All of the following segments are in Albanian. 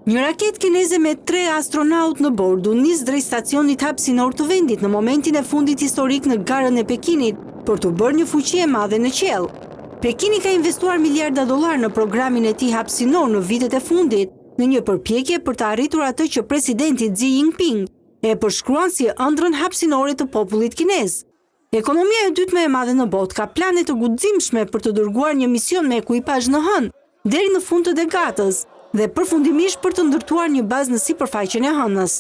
Një raket kineze me 3 astronaut në bord u nis drejt stacionit hapësinor të vendit në momentin e fundit historik në garën e Pekinit për të bërë një fuqi e madhe në qiell. Pekini ka investuar miliarda dollar në programin e tij hapësinor në vitet e fundit, në një përpjekje për të arritur atë që presidenti Xi Jinping e përshkruan si ëndrrën hapësinore të popullit kinez. Ekonomia e dytë më e madhe në botë ka plane të guximshme për të dërguar një mision me ekuipazh në hënë deri në fund të degatës dhe përfundimisht për të ndërtuar një bazë në sipërfaqen e hënës.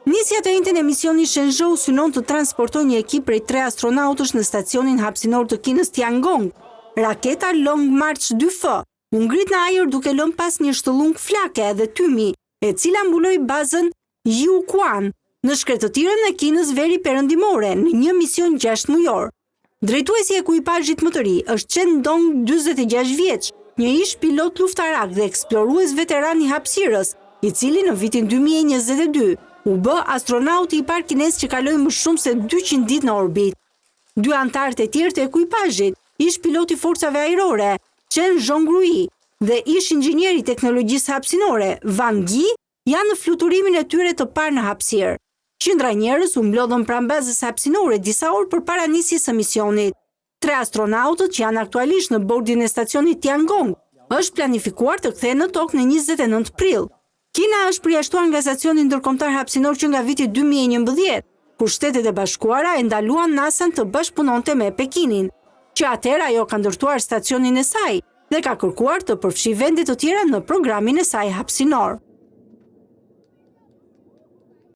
Nisja të njëjtën e misionit Shenzhou synon të transportojë një ekip prej 3 astronautësh në stacionin hapësinor të Kinës Tiangong. Raketa Long March 2F u ngrit në ajër duke lënë pas një shtullunk flake dhe tymi, e cila mbuloi bazën Jiuquan në shkretëtirën e Kinës veri perëndimore në një mision 6 mujor. Drejtuesi i ekuipazhit më të ri është Chen Dong, 46 vjeç, një ish pilot luftarak dhe eksplorues veteran i hapësirës, i cili në vitin 2022 u bë astronauti i parë kinez që kaloi më shumë se 200 ditë në orbit. 2 anëtarët e tjerë të ekuipazhit, ish piloti forcave ajrore, Chen Zhongrui, dhe ish inxhinieri i teknologjisë hapësinore, Wang Yi, janë në fluturimin e tyre të parë në hapësirë. Qindra njerëz u mblodhën pranë bazës hapësinore disa orë përpara nisjes së misionit. 3 astronautët që janë aktualisht në bordin e stacionit Tiangong është planifikuar të kthehen në tokë në 29 prill. Kina është përjashtuar nga stacioni ndërkombëtar hapësinor që nga viti 2011, kur Shtetet e Bashkuara e ndaluan NASA të bashkëpunonte me Pekinin, që atëherë ajo ka ndërtuar stacionin e saj dhe ka kërkuar të përfshijë vende të tjera në programin e saj hapësinor.